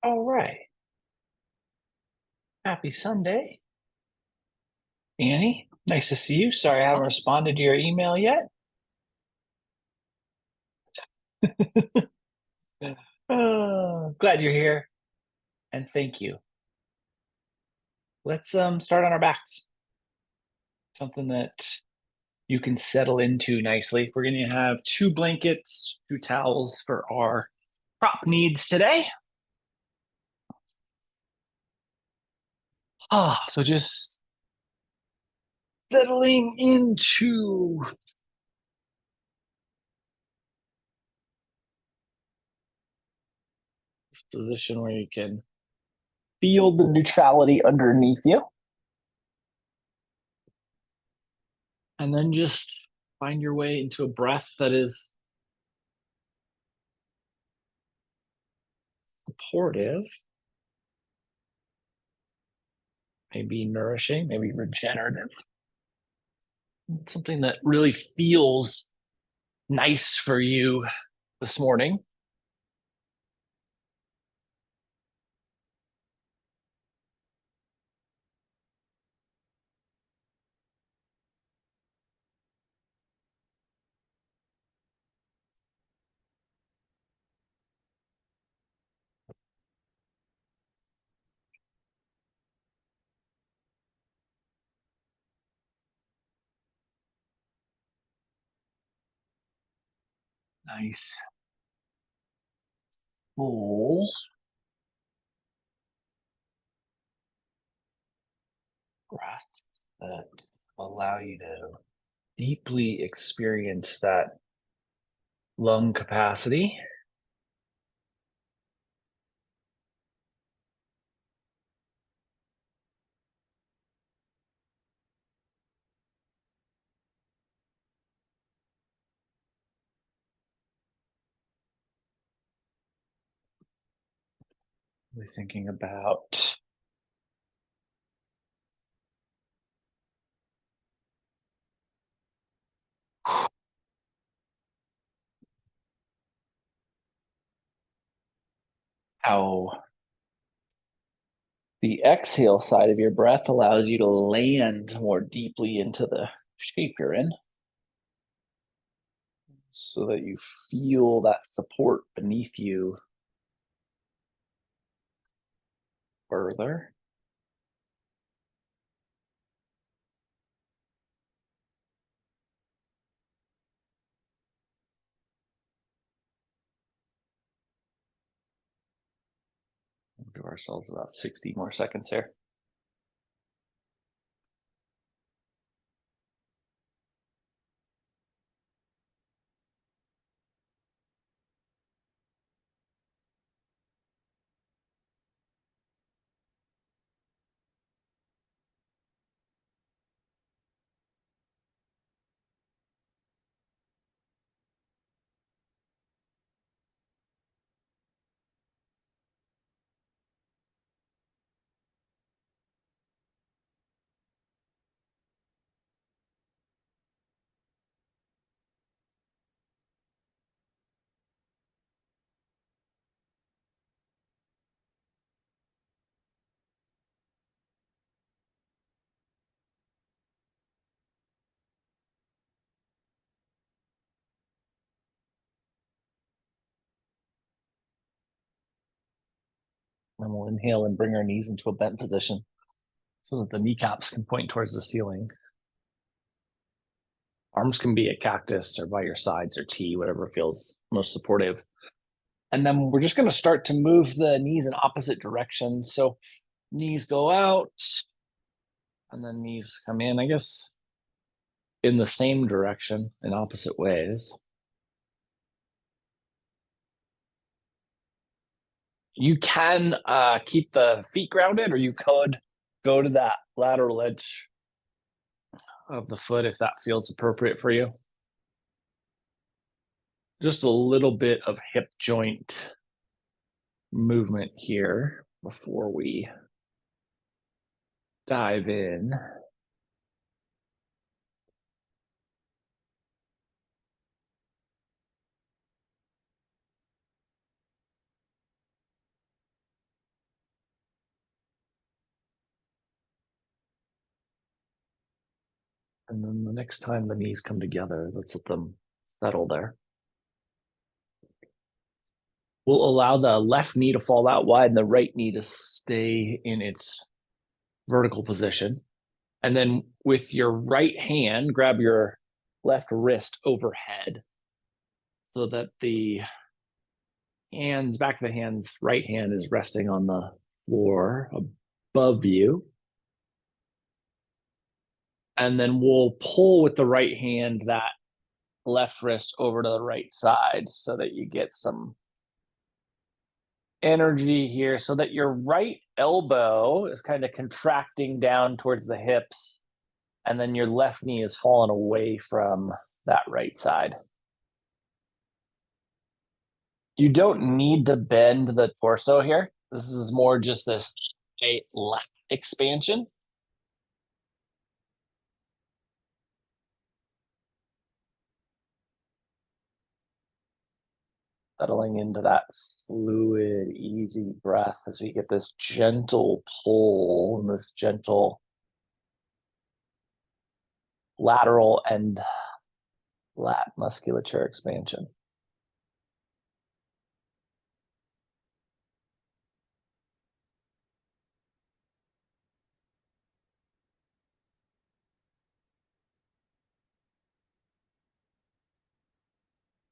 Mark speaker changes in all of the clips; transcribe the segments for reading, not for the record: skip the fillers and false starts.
Speaker 1: All right. Happy Sunday, Annie. Nice to see you. Sorry I haven't responded to your email yet. Glad you're here, and thank you. Let's start on our backs. Something that you can settle into nicely. We're going to have two blankets, two towels for our prop needs today. So just settling into this position where you can feel the neutrality underneath you. And then just find your way into a breath that is supportive, maybe nourishing, maybe regenerative. Something that really feels nice for you this morning. Nice full breaths that allow you to deeply experience that lung capacity. Really thinking about how the exhale side of your breath allows you to land more deeply into the shape you're in so that you feel that support beneath you further. We'll give ourselves about 60 more seconds here. And we'll inhale and bring our knees into a bent position so that the kneecaps can point towards the ceiling. Arms can be a cactus or by your sides or T, whatever feels most supportive. And then we're just going to start to move the knees in opposite directions. So knees go out and then knees come in, I guess, in the same direction in opposite ways. You can keep the feet grounded, or you could go to that lateral edge of the foot if that feels appropriate for you. Just a little bit of hip joint movement here before we dive in. And then the next time the knees come together, let's let them settle there. We'll allow the left knee to fall out wide and the right knee to stay in its vertical position. And then with your right hand, grab your left wrist overhead so that the hands, back of the hands, right hand is resting on the floor above you. And then we'll pull with the right hand that left wrist over to the right side so that you get some energy here, so that your right elbow is kind of contracting down towards the hips, and then your left knee is falling away from that right side. You don't need to bend the torso here. This is more just this lat expansion. Settling into that fluid, easy breath as we get this gentle pull and this gentle lateral and lat musculature expansion.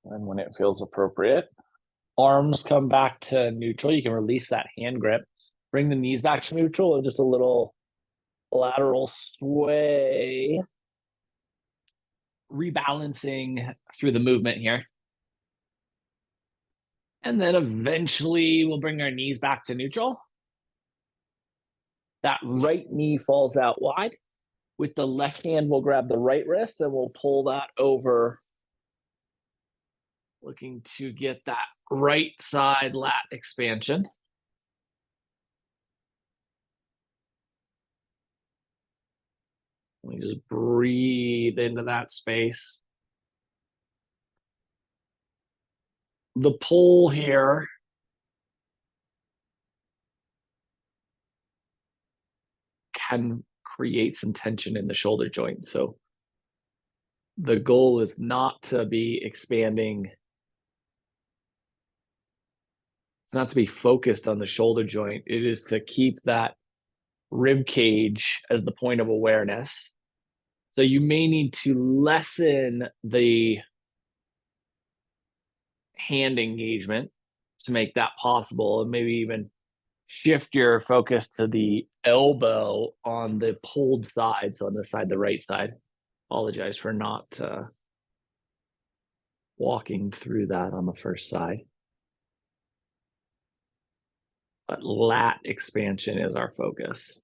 Speaker 1: And when it feels appropriate, arms come back to neutral. You can release that hand grip, bring the knees back to neutral, and just a little lateral sway, rebalancing through the movement here. And then eventually we'll bring our knees back to neutral. That right knee falls out wide. With the left hand, we'll grab the right wrist and we'll pull that over, looking to get that right side lat expansion. We just breathe into that space. The pull here can create some tension in the shoulder joint. So the goal is not to be expanding, it's not to be focused on the shoulder joint. It is to keep that rib cage as the point of awareness. So you may need to lessen the hand engagement to make that possible, and maybe even shift your focus to the elbow on the pulled side, so on the side, the right side. Apologize for not walking through that on the first side. But lat expansion is our focus.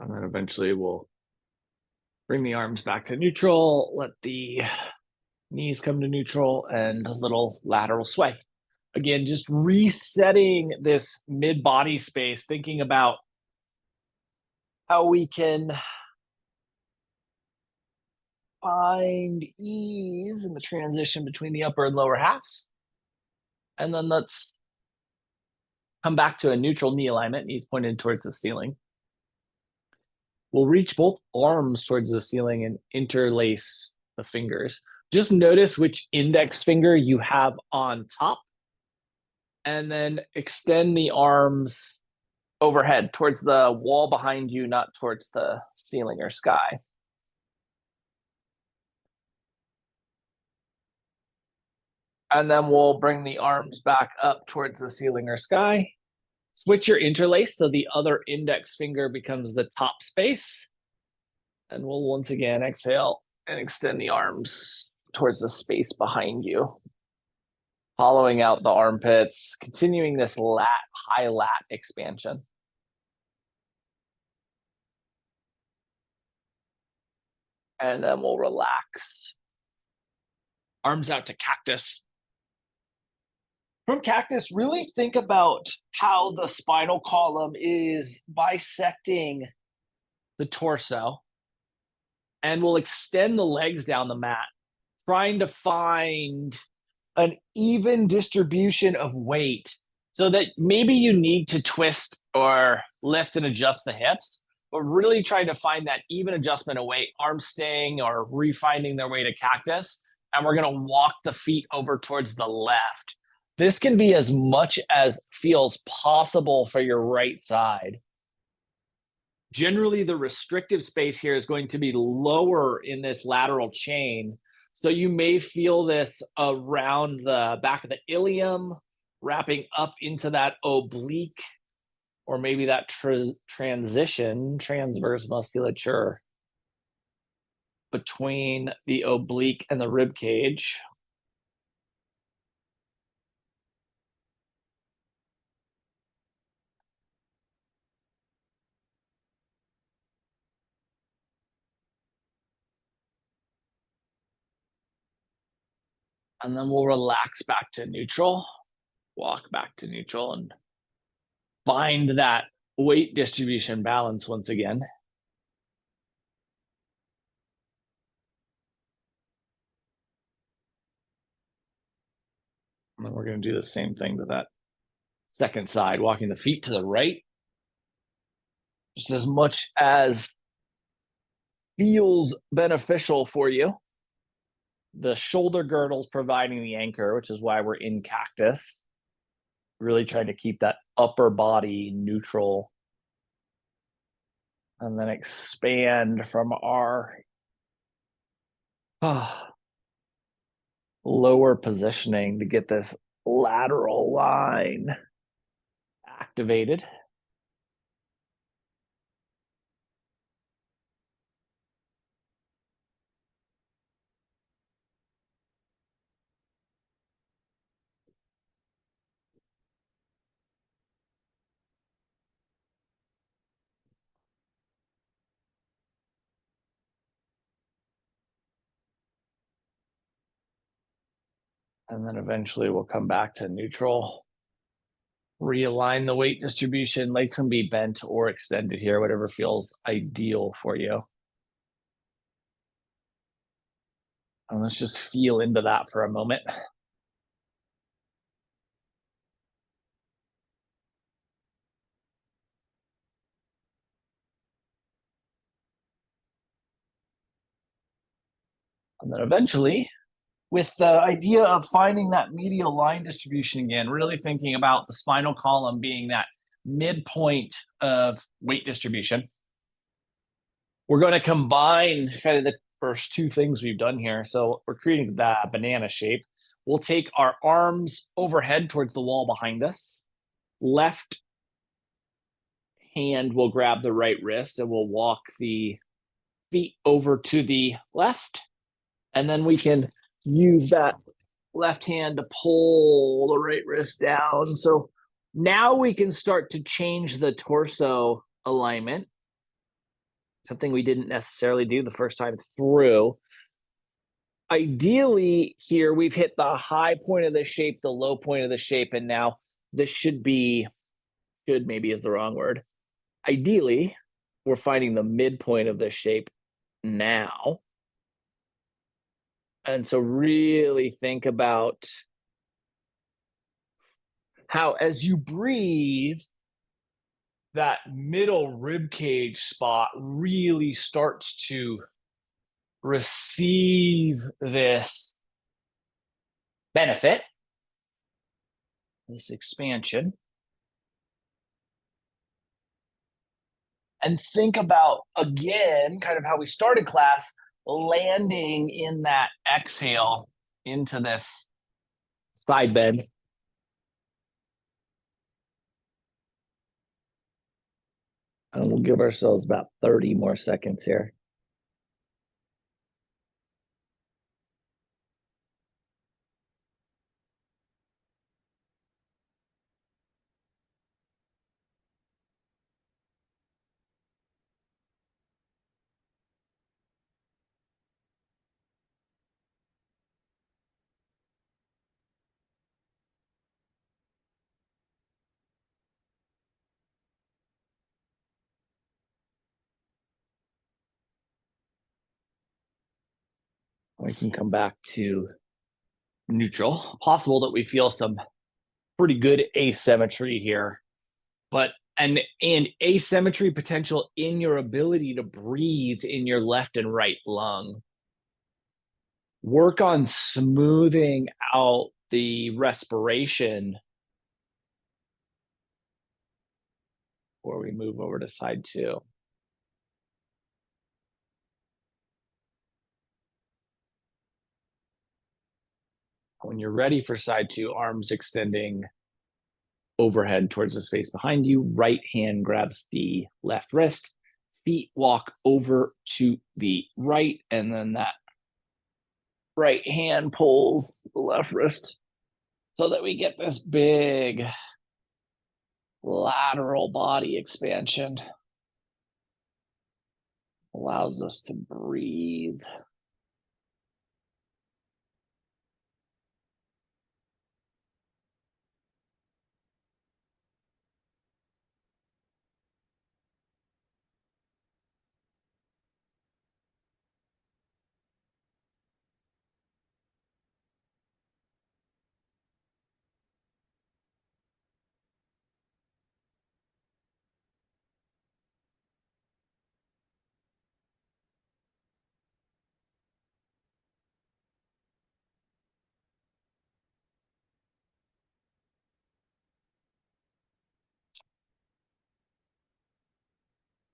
Speaker 1: And then eventually we'll bring the arms back to neutral, let the knees come to neutral, and a little lateral sway. Again, just resetting this mid body space, thinking about how we can find ease in the transition between the upper and lower halves. And then let's come back to a neutral knee alignment, knees pointed towards the ceiling. We'll reach both arms towards the ceiling and interlace the fingers. Just notice which index finger you have on top, and then extend the arms overhead towards the wall behind you, not towards the ceiling or sky. And then we'll bring the arms back up towards the ceiling or sky. Switch your interlace so the other index finger becomes the top space. And we'll once again exhale and extend the arms towards the space behind you. Hollowing out the armpits, continuing this high lat expansion. And then we'll relax. Arms out to cactus. From cactus, really think about how the spinal column is bisecting the torso and will extend the legs down the mat, trying to find an even distribution of weight so that maybe you need to twist or lift and adjust the hips, but really trying to find that even adjustment of weight, arms staying or refinding their way to cactus. And we're going to walk the feet over towards the left. This can be as much as feels possible for your right side. Generally, the restrictive space here is going to be lower in this lateral chain. So you may feel this around the back of the ilium, wrapping up into that oblique, or maybe that transverse musculature between the oblique and the rib cage. And then we'll relax back to neutral, walk back to neutral, and find that weight distribution balance once again. And then we're going to do the same thing to that second side, walking the feet to the right, just as much as feels beneficial for you. The shoulder girdle's providing the anchor, which is why we're in cactus. Really trying to keep that upper body neutral. And then expand from our lower positioning to get this lateral line activated. And then eventually we'll come back to neutral. Realign the weight distribution. Legs can be bent or extended here, whatever feels ideal for you. And let's just feel into that for a moment. And then eventually, with the idea of finding that medial line distribution again, really thinking about the spinal column being that midpoint of weight distribution, we're going to combine kind of the first two things we've done here. So we're creating the banana shape. We'll take our arms overhead towards the wall behind us. Left hand will grab the right wrist and we'll walk the feet over to the left. And then we can use that left hand to pull the right wrist down. So now we can start to change the torso alignment, something we didn't necessarily do the first time through. Ideally, here we've hit the high point of the shape, the low point of the shape, and now this should maybe is the wrong word. Ideally, we're finding the midpoint of the shape now. And so really think about how as you breathe, that middle rib cage spot really starts to receive this benefit, this expansion. And think about, again, kind of how we started class, landing in that exhale into this side bend. And we'll give ourselves about 30 more seconds here. We can come back to neutral. Possible that we feel some pretty good asymmetry here, but and asymmetry potential in your ability to breathe in your left and right lung. Work on smoothing out the respiration before we move over to side two. When you're ready for side two, arms extending overhead towards the space behind you. Right hand grabs the left wrist. Feet walk over to the right, and then that right hand pulls the left wrist so that we get this big lateral body expansion. Allows us to breathe.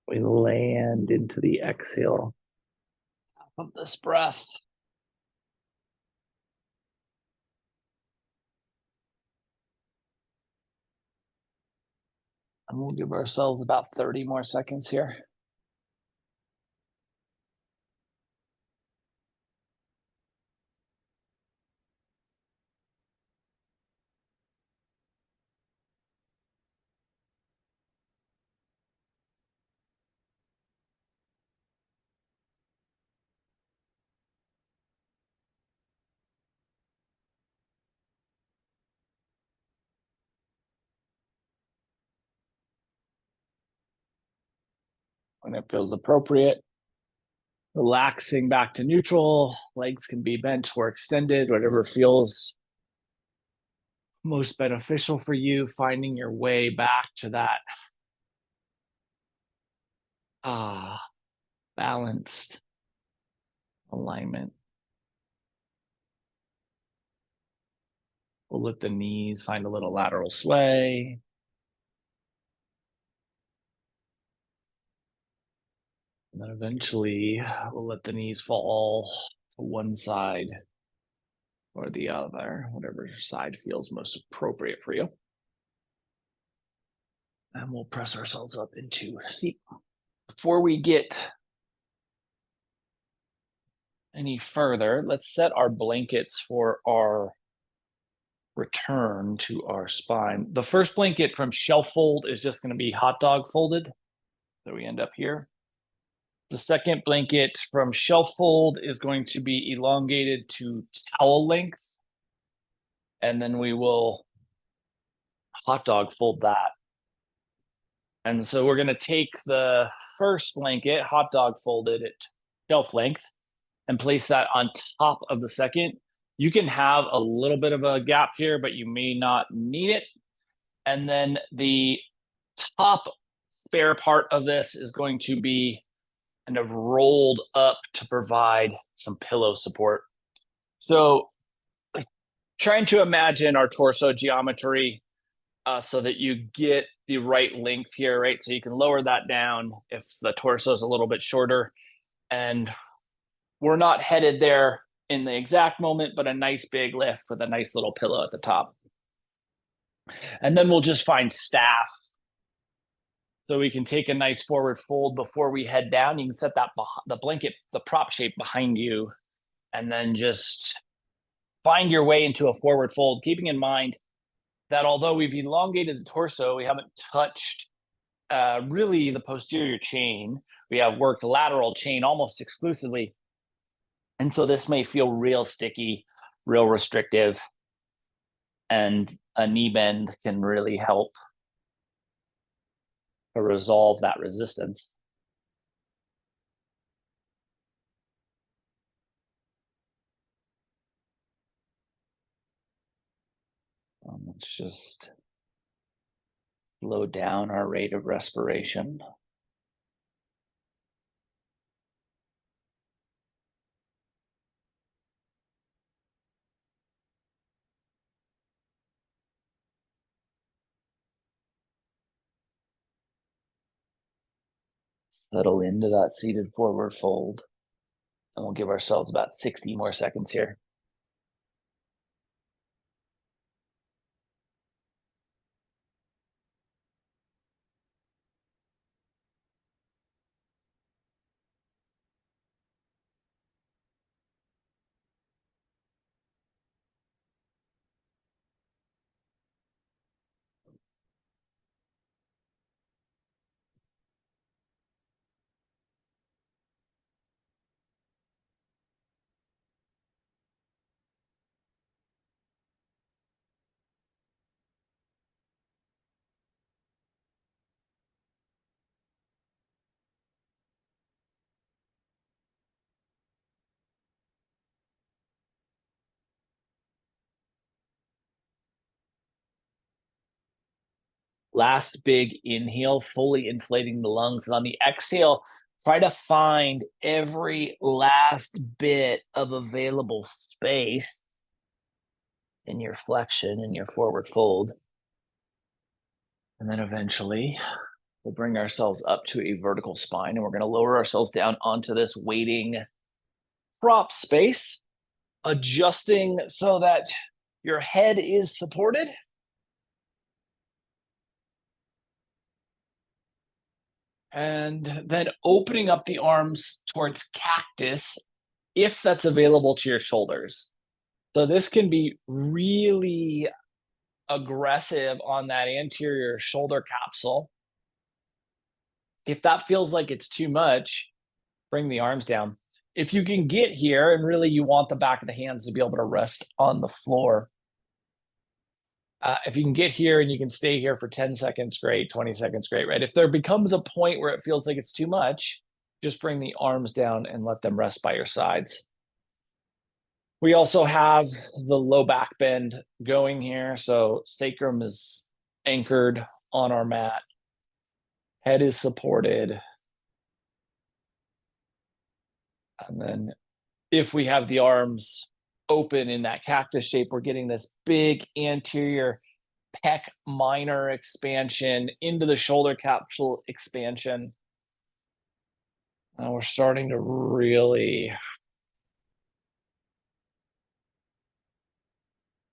Speaker 1: We land into the exhale of this breath. And we'll give ourselves about 30 more seconds here. When it feels appropriate, relaxing back to neutral. Legs can be bent or extended, whatever feels most beneficial for you. Finding your way back to that balanced alignment. We'll let the knees find a little lateral sway. And then eventually we'll let the knees fall to one side or the other, whatever side feels most appropriate for you. And we'll press ourselves up into a seat. Before we get any further, let's set our blankets for our return to our spine. The first blanket from shelf fold is just going to be hot dog folded. So we end up here. The second blanket from shelf fold is going to be elongated to towel length. And then we will hot dog fold that. And so we're going to take the first blanket, hot dog folded at shelf length, and place that on top of the second. You can have a little bit of a gap here, but you may not need it. And then the top spare part of this is going to be kind of rolled up to provide some pillow support. So trying to imagine our torso geometry so that you get the right length here, right? So you can lower that down if the torso is a little bit shorter. And we're not headed there in the exact moment, but a nice big lift with a nice little pillow at the top. And then we'll just find staff. So we can take a nice forward fold before we head down. You can set that the blanket, the prop shape behind you, and then just find your way into a forward fold, keeping in mind that although we've elongated the torso, we haven't touched really the posterior chain. We have worked lateral chain almost exclusively. And so this may feel real sticky, real restrictive, and a knee bend can really help to resolve that resistance. Let's just slow down our rate of respiration. Settle into that seated forward fold. And we'll give ourselves about 60 more seconds here. Last big inhale, fully inflating the lungs. And on the exhale, try to find every last bit of available space in your flexion, in your forward fold. And then eventually we'll bring ourselves up to a vertical spine, and we're going to lower ourselves down onto this waiting prop space, adjusting so that your head is supported. And then opening up the arms towards cactus if that's available to your shoulders. So this can be really aggressive on that anterior shoulder capsule. If that feels like it's too much, bring the arms down. If you can get here and really you want the back of the hands to be able to rest on the floor, if you can get here and you can stay here for 10 seconds, great. 20 seconds, great, right? If there becomes a point where it feels like it's too much, just bring the arms down and let them rest by your sides. We also have the low back bend going here. So sacrum is anchored on our mat. Head is supported. And then if we have the arms open in that cactus shape, we're getting this big anterior pec minor expansion into the shoulder capsule expansion. And we're starting to really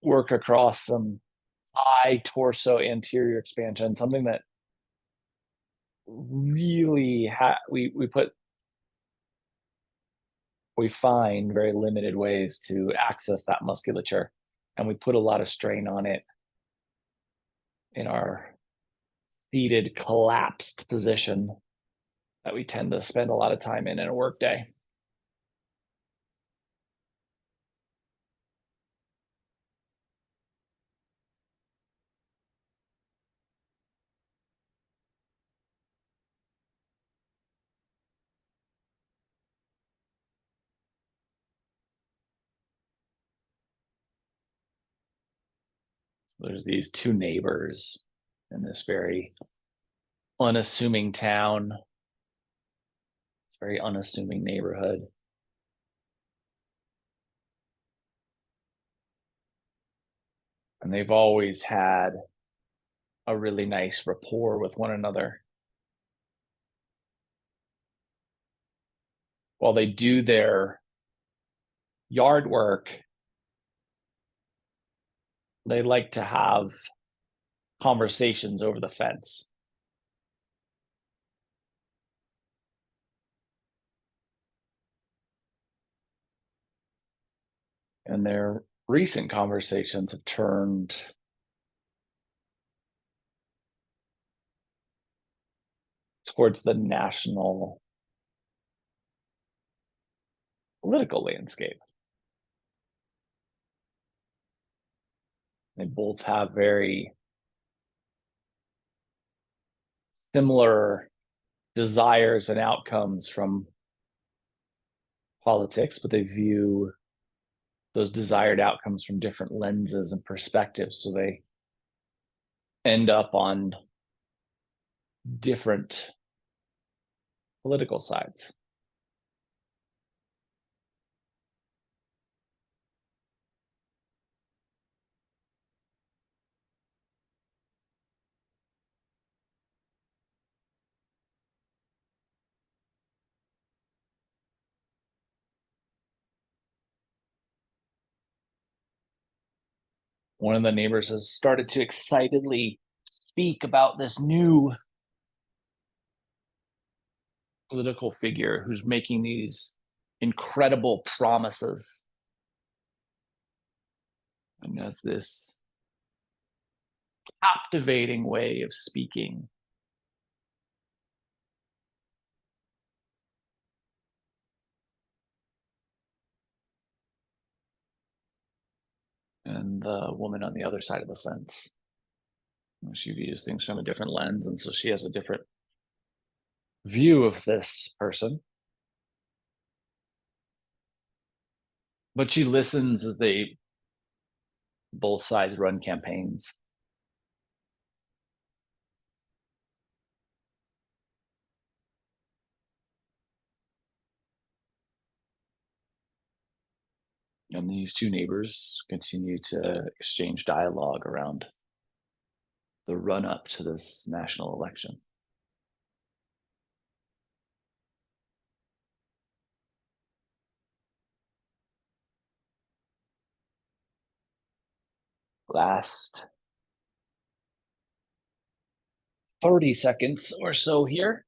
Speaker 1: work across some high torso anterior expansion, something that really we find very limited ways to access that musculature, and we put a lot of strain on it in our seated collapsed position that we tend to spend a lot of time in a work day. There's these two neighbors in this very unassuming town, this very unassuming neighborhood. And they've always had a really nice rapport with one another. While they do their yard work, they like to have conversations over the fence. And their recent conversations have turned towards the national political landscape. They both have very similar desires and outcomes from politics, but they view those desired outcomes from different lenses and perspectives. So they end up on different political sides. One of the neighbors has started to excitedly speak about this new political figure who's making these incredible promises and has this captivating way of speaking. And the woman on the other side of the fence, she views things from a different lens, and so she has a different view of this person. But she listens as they both sides run campaigns. And these two neighbors continue to exchange dialogue around the run up to this national election. Last 30 seconds or so here.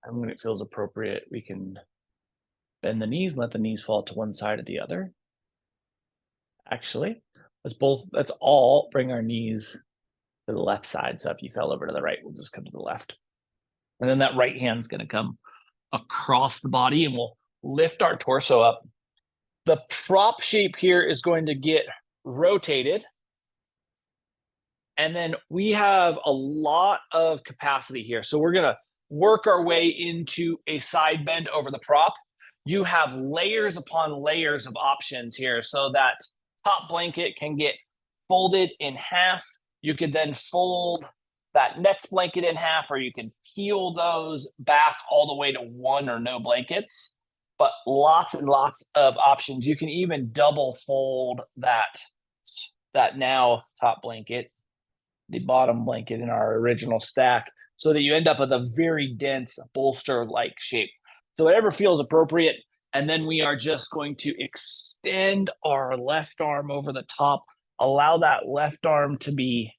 Speaker 1: And when it feels appropriate, we can bend the knees, let the knees fall to one side or the other. Actually, let's all bring our knees to the left side. So if you fell over to the right, we'll just come to the left. And then that right hand's going to come across the body and we'll lift our torso up. The prop shape here is going to get rotated. And then we have a lot of capacity here. So we're going to work our way into a side bend over the prop. You have layers upon layers of options here. So that top blanket can get folded in half. You could then fold that next blanket in half, or you can peel those back all the way to one or no blankets. But lots and lots of options. You can even double fold that now top blanket, the bottom blanket in our original stack, so that you end up with a very dense bolster-like shape. So whatever feels appropriate. And then we are just going to extend our left arm over the top. Allow that left arm to be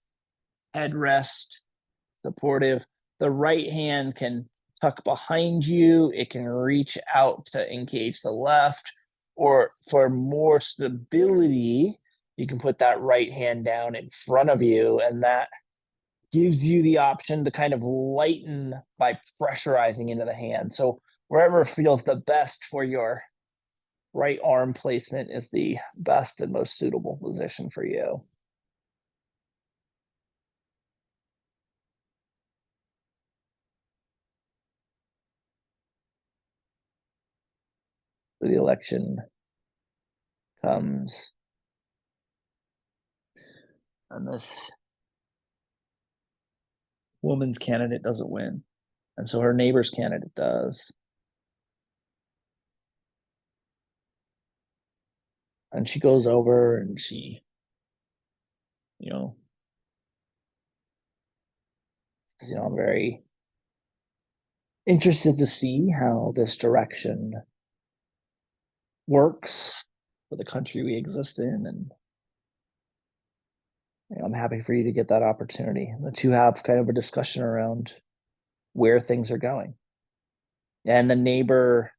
Speaker 1: headrest supportive. The right hand can tuck behind you. It can reach out to engage the left. Or for more stability, you can put that right hand down in front of you, and that gives you the option to kind of lighten by pressurizing into the hand. So wherever feels the best for your right arm placement is the best and most suitable position for you. So the election comes, and this woman's candidate doesn't win. And so her neighbor's candidate does. And she goes over and she, I'm very interested to see how this direction works for the country we exist in. And I'm happy for you to get that opportunity. The two have kind of a discussion around where things are going. And the neighbor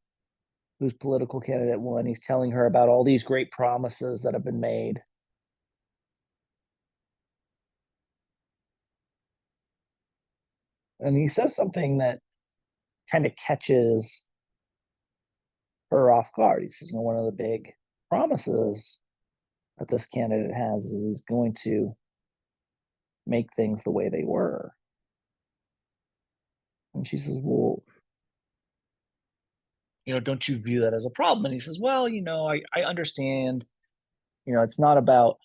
Speaker 1: whose political candidate won, he's telling her about all these great promises that have been made. And he says something that kind of catches her off guard. He says, one of the big promises that this candidate has is he's going to make things the way they were. And she says, well, don't you view that as a problem? And he says, well, I understand, it's not about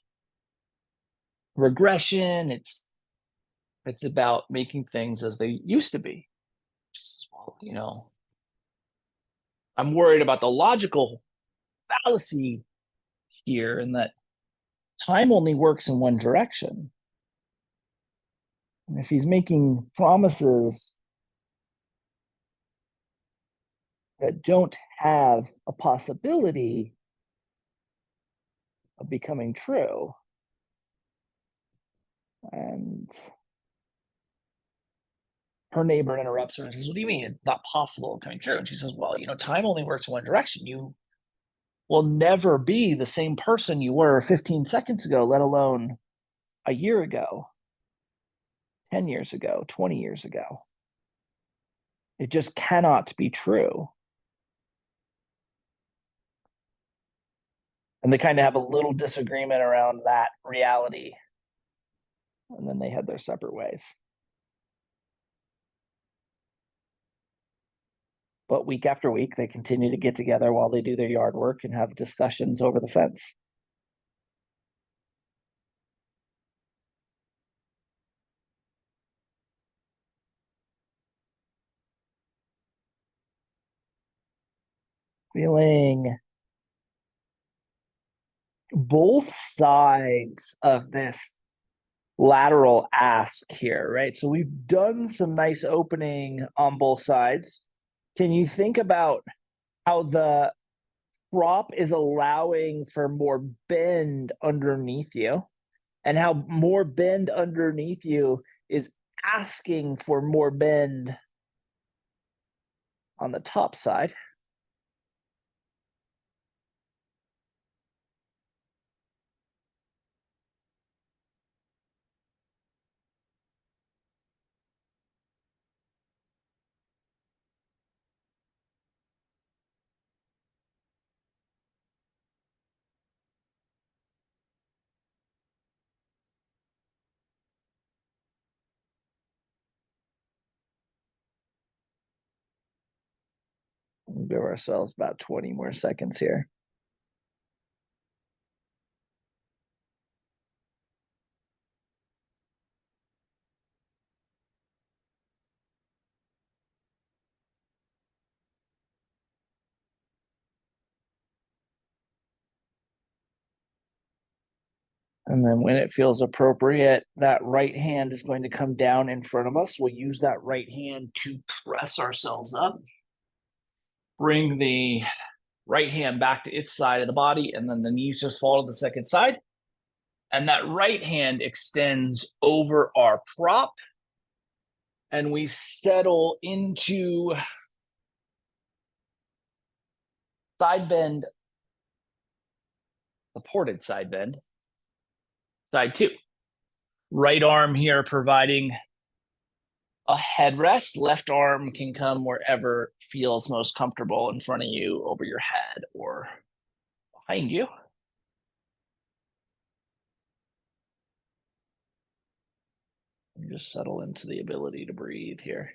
Speaker 1: regression. It's about making things as they used to be. She says, well, I'm worried about the logical fallacy here in that time only works in one direction. And if he's making promises that don't have a possibility of becoming true, and her neighbor interrupts her and says, what do you mean it's not possible of becoming true? And she says, well, time only works in one direction. You will never be the same person you were 15 seconds ago, let alone a year ago, 10 years ago, 20 years ago. It just cannot be true. And they kind of have a little disagreement around that reality. And then they head their separate ways. But week after week, they continue to get together while they do their yard work and have discussions over the fence. Feeling both sides of this lateral ask here, right? So we've done some nice opening on both sides. Can you think about how the prop is allowing for more bend underneath you, and how more bend underneath you is asking for more bend on the top side? We'll give ourselves about 20 more seconds here. And then when it feels appropriate, that right hand is going to come down in front of us. We'll use that right hand to press ourselves up. Bring the right hand back to its side of the body, and then the knees just fall to the second side. And that right hand extends over our prop, and we settle into side bend, supported side bend, side two. Right arm here providing a headrest. Left arm can come wherever feels most comfortable, in front of you, over your head, or behind you. And just settle into the ability to breathe here.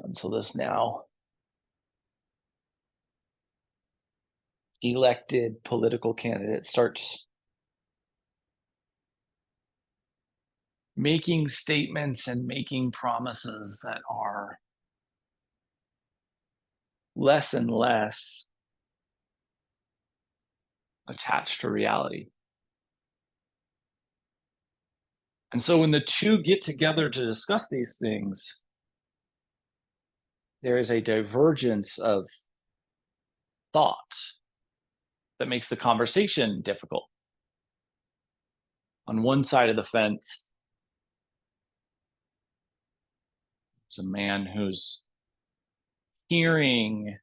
Speaker 1: And so this now elected political candidate starts making statements and making promises that are less and less attached to reality. And so when the two get together to discuss these things, there is a divergence of thought. that makes the conversation difficult. On one side of the fence, there's a man who's hearing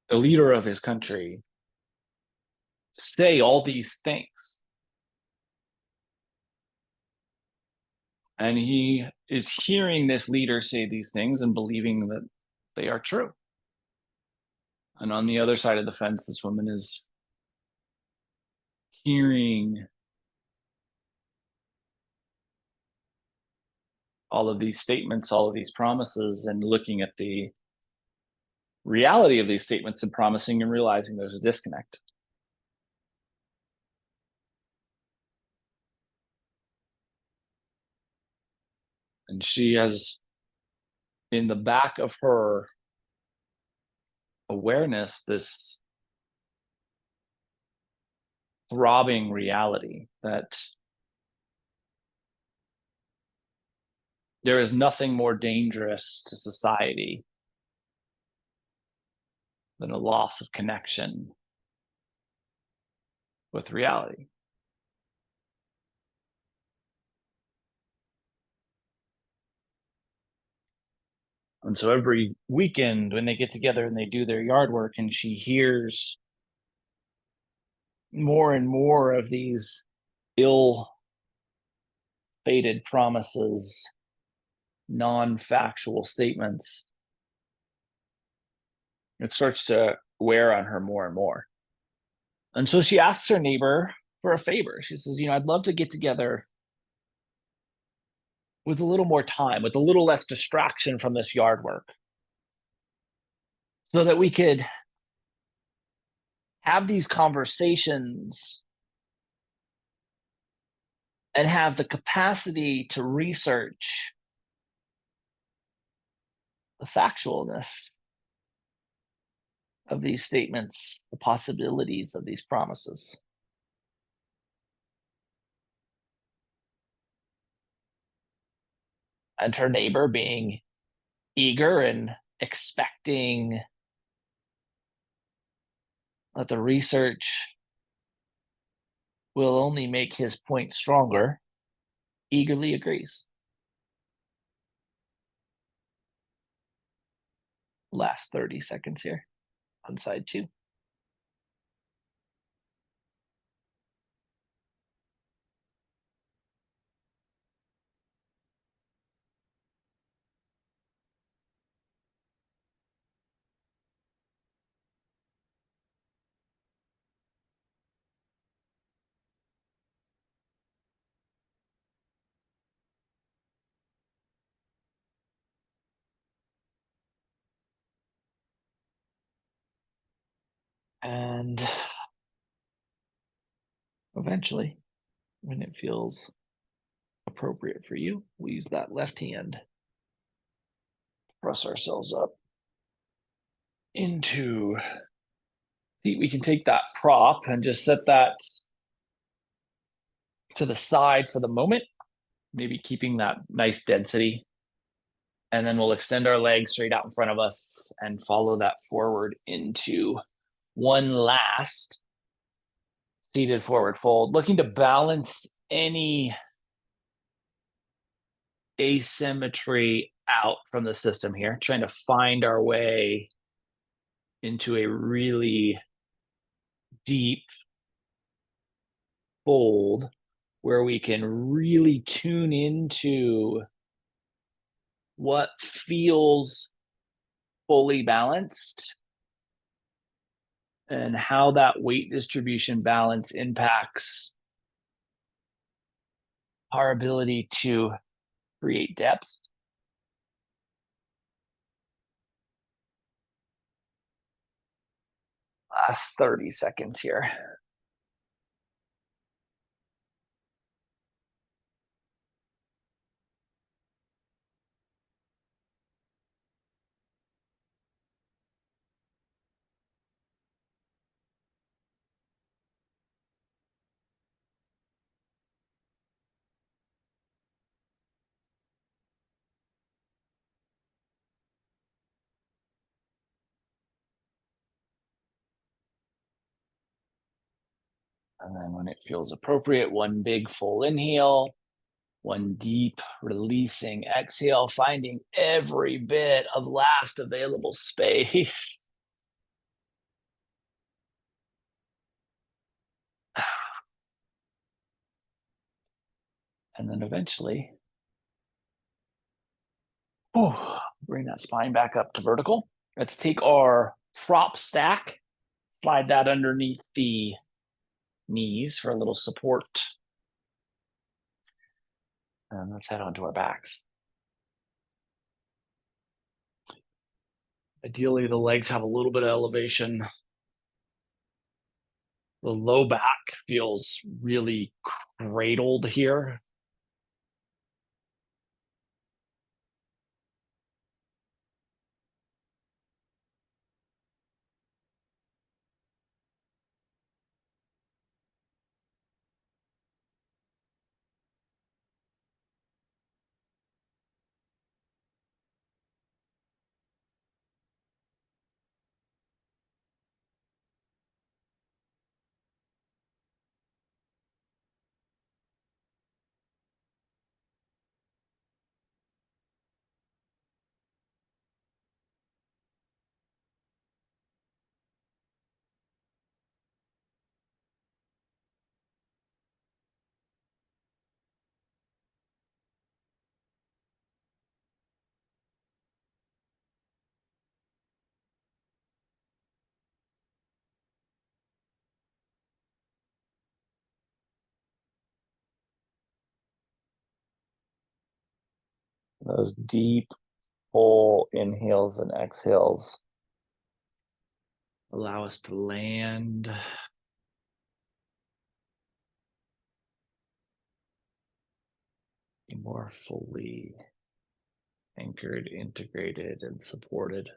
Speaker 1: the leader of his country say all these things. And he is hearing this leader say these things and believing that they are true. And on the other side of the fence, this woman is hearing all of these statements, all of these promises, and looking at the reality of these statements and promising and realizing there's a disconnect. And she has in the back of her awareness this throbbing reality that there is nothing more dangerous to society than a loss of connection with reality. And so every weekend when they get together and they do their yard work, and she hears more and more of these ill fated promises, non factual statements, it starts to wear on her more and more. And so she asks her neighbor for a favor. She says, I'd love to get together with a little more time, with a little less distraction from this yard work, so that we could have these conversations and have the capacity to research the factualness of these statements, the possibilities of these promises. And her neighbor, being eager and expecting that the research will only make his point stronger, eagerly agrees. Last 30 seconds here on side 2. And eventually, when it feels appropriate for you, we use that left hand, press ourselves up into seat. We can take that prop and just set that to the side for the moment, maybe keeping that nice density. And then we'll extend our legs straight out in front of us and follow that forward into one last seated forward fold, looking to balance any asymmetry out from the system here, trying to find our way into a really deep fold where we can really tune into what feels fully balanced and how that weight distribution balance impacts our ability to create depth. Last 30 seconds here. And then when it feels appropriate, one big full inhale, one deep releasing exhale, finding every bit of last available space. And then eventually, bring that spine back up to vertical. Let's take our prop stack, slide that underneath the knees for a little support. And let's head onto our backs. Ideally, the legs have a little bit of elevation. The low back feels really cradled here. Those deep, full inhales and exhales allow us to land more fully anchored, integrated, and supported.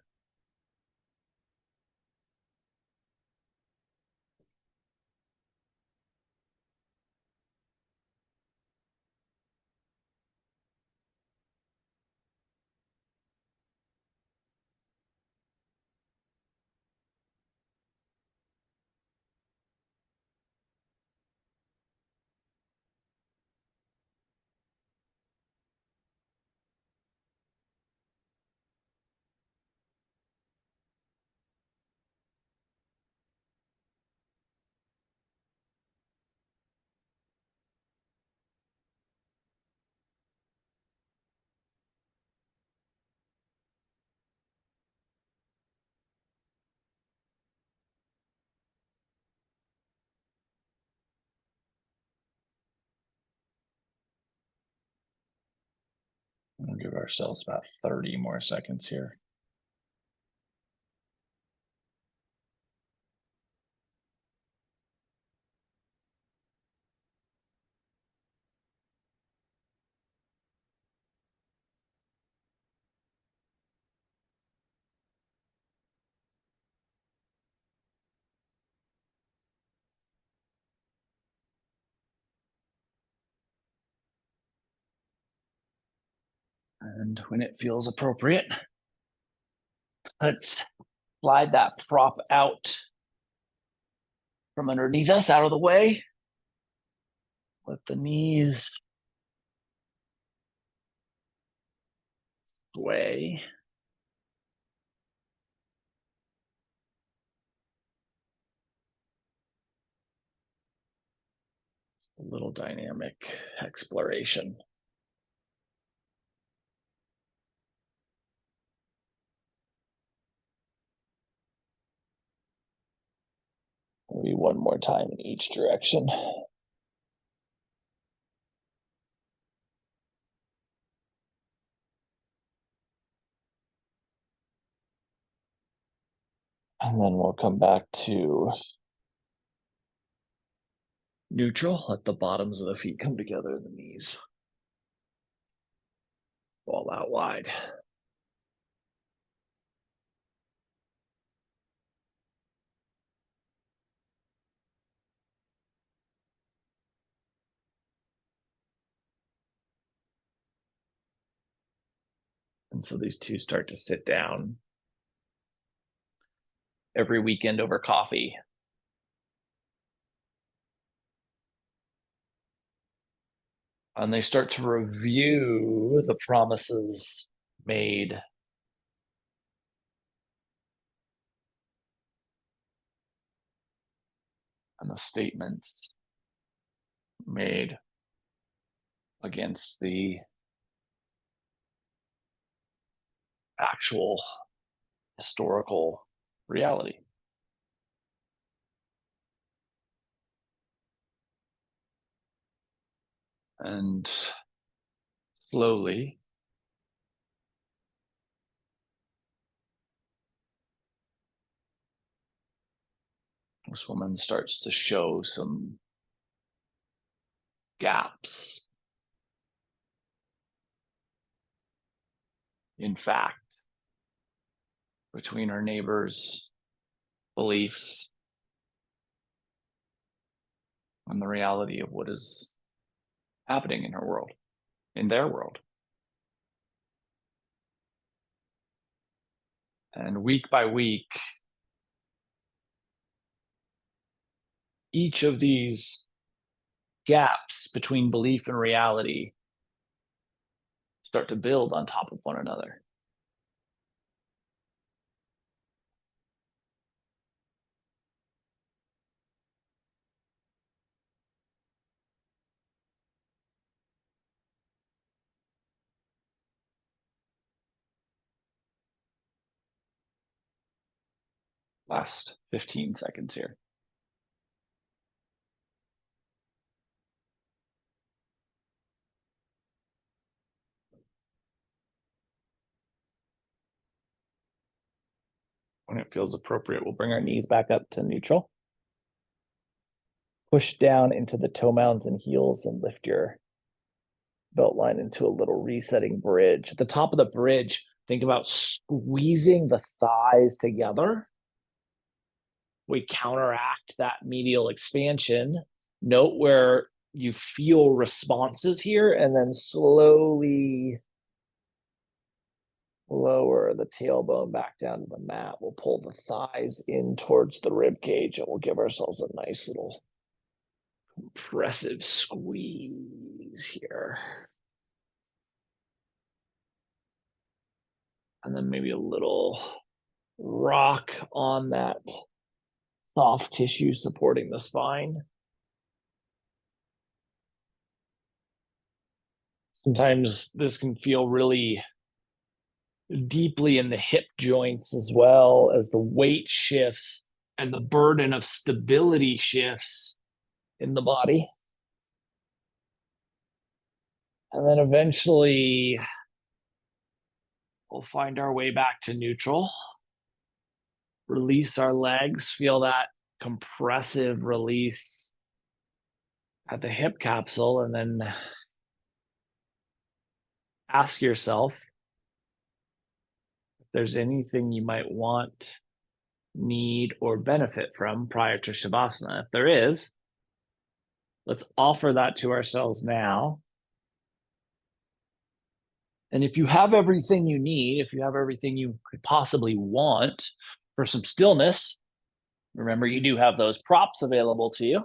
Speaker 1: We'll give ourselves about 30 more seconds here. And when it feels appropriate, let's slide that prop out from underneath us, out of the way. Let the knees sway. A little dynamic exploration. Maybe one more time in each direction. And then we'll come back to neutral. Let the bottoms of the feet come together, the knees fall out wide. And so these two start to sit down every weekend over coffee. And they start to review the promises made and the statements made against the actual historical reality. And slowly, this woman starts to show some gaps in fact between her neighbors' beliefs and the reality of what is happening in her world, in their world. And week by week, each of these gaps between belief and reality start to build on top of one another. Last 15 seconds here. When it feels appropriate, we'll bring our knees back up to neutral. Push down into the toe mounds and heels and lift your belt line into a little resetting bridge. At the top of the bridge, think about squeezing the thighs together. We counteract that medial expansion. Note where you feel responses here, and then slowly lower the tailbone back down to the mat. We'll pull the thighs in towards the rib cage, and we'll give ourselves a nice little compressive squeeze here. And then maybe a little rock on that soft tissue supporting the spine. Sometimes this can feel really deeply in the hip joints as well as the weight shifts and the burden of stability shifts in the body. And then eventually we'll find our way back to neutral. Release our legs, feel that compressive release at the hip capsule, and then ask yourself if there's anything you might want, need, or benefit from prior to Shavasana. If there is, let's offer that to ourselves now. And if you have everything you need, if you have everything you could possibly want for some stillness, remember you do have those props available to you.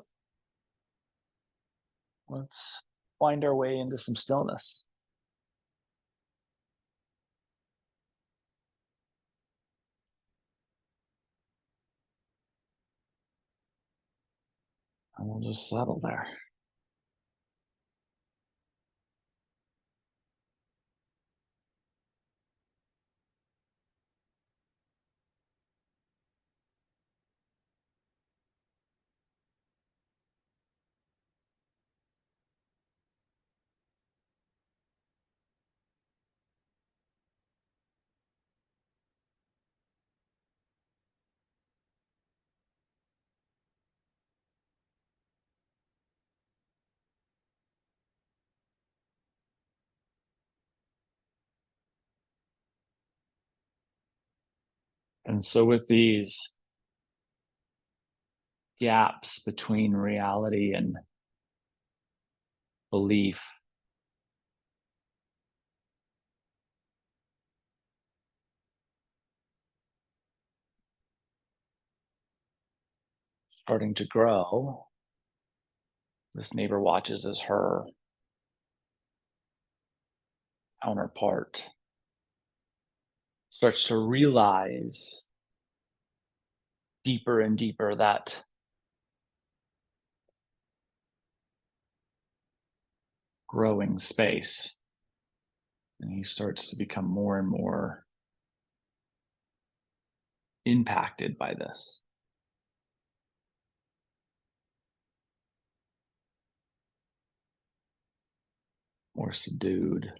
Speaker 1: Let's find our way into some stillness. And we'll just settle there. And so with these gaps between reality and belief, starting to grow, this neighbor watches as her counterpart starts to realize deeper and deeper that growing space. And he starts to become more and more impacted by this. More subdued.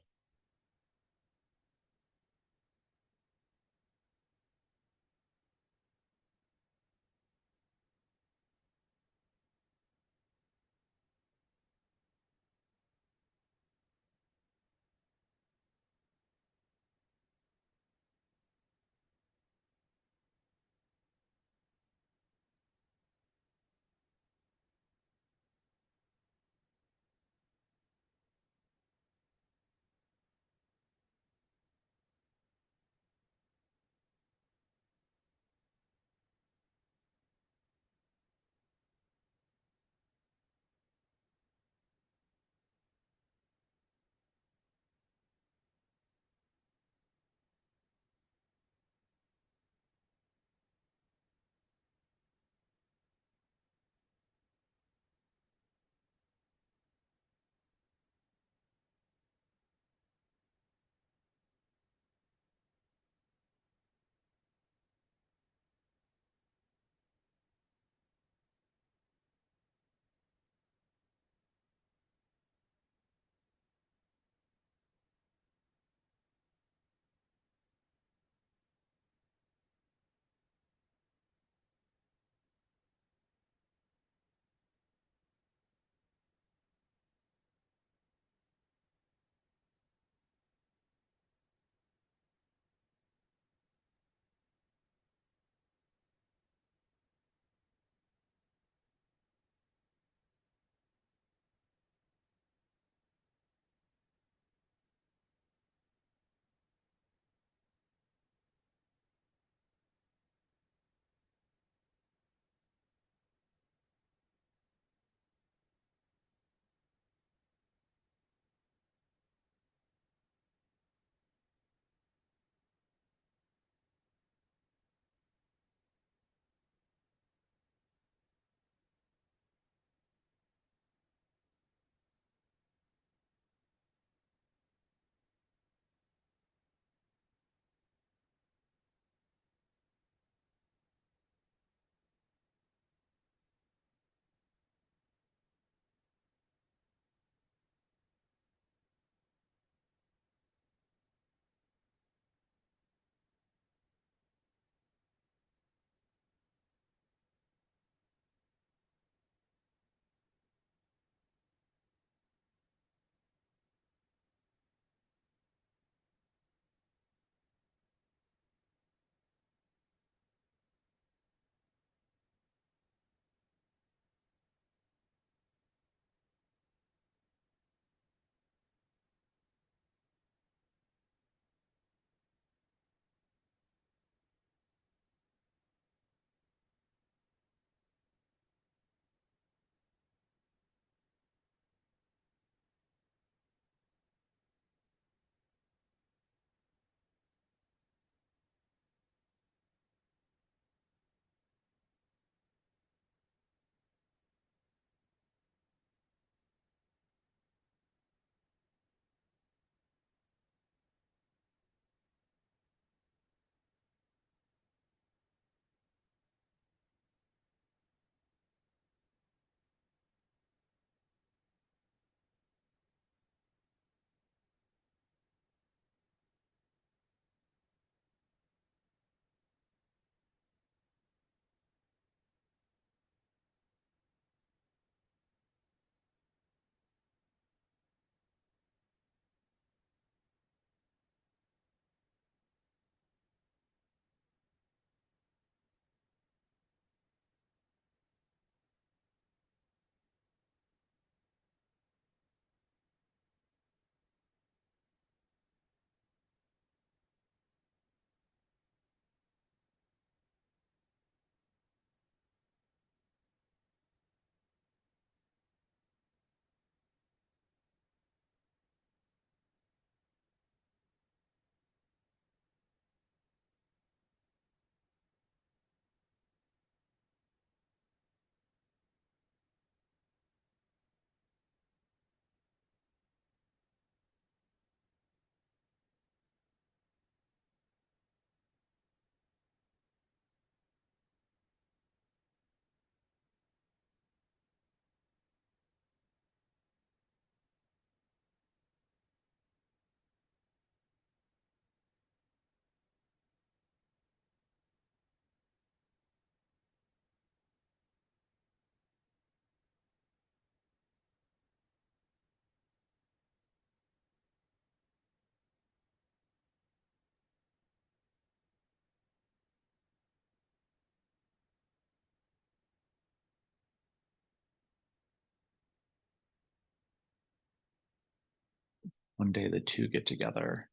Speaker 1: One day the two get together,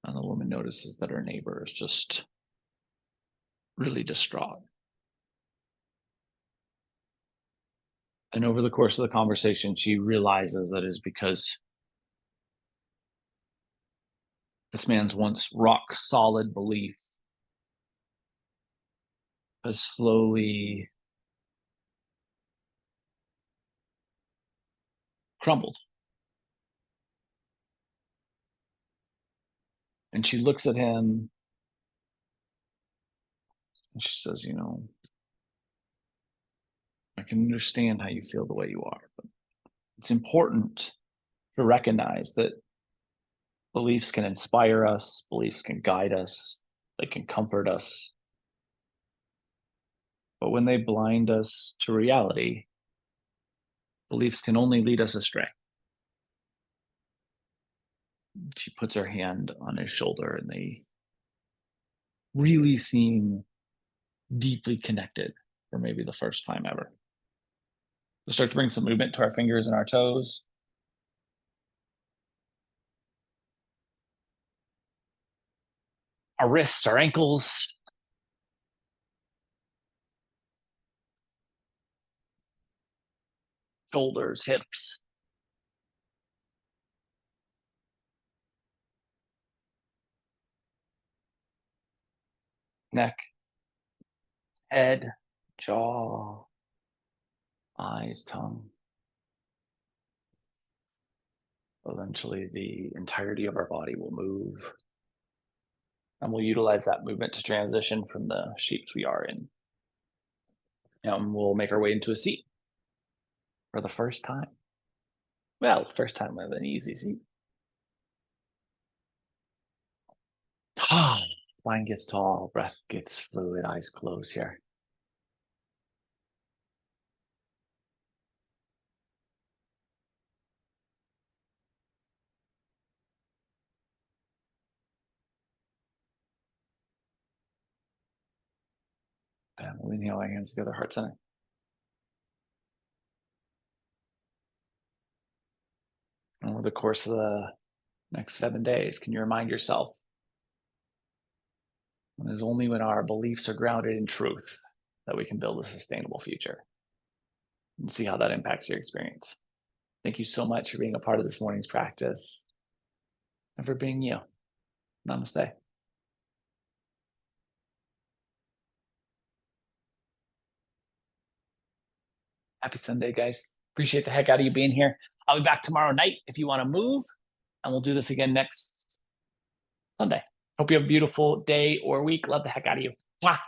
Speaker 1: and the woman notices that her neighbor is just really distraught. And over the course of the conversation, she realizes that it's because this man's once rock solid belief has slowly crumbled. And she looks at him and she says, I can understand how you feel the way you are, but it's important to recognize that beliefs can inspire us, beliefs can guide us, they can comfort us. But when they blind us to reality, beliefs can only lead us astray. She puts her hand on his shoulder and they really seem deeply connected for maybe the first time ever. We'll start to bring some movement to our fingers and our toes. Our wrists, our ankles. Shoulders, hips. Neck, head, jaw, eyes, tongue. Eventually, the entirety of our body will move. And we'll utilize that movement to transition from the shapes we are in. And we'll make our way into a seat for the first time. Well, first time with an easy seat. Spine gets tall, breath gets fluid, eyes close here. And we'll inhale our hands together, heart center. And over the course of the next 7 days, can you remind yourself, it is only when our beliefs are grounded in truth that we can build a sustainable future. And see how that impacts your experience. Thank you so much for being a part of this morning's practice and for being you. Namaste. Happy Sunday, guys. Appreciate the heck out of you being here. I'll be back tomorrow night if you want to move, and we'll do this again next Sunday. Hope you have a beautiful day or week. Love the heck out of you. Mwah.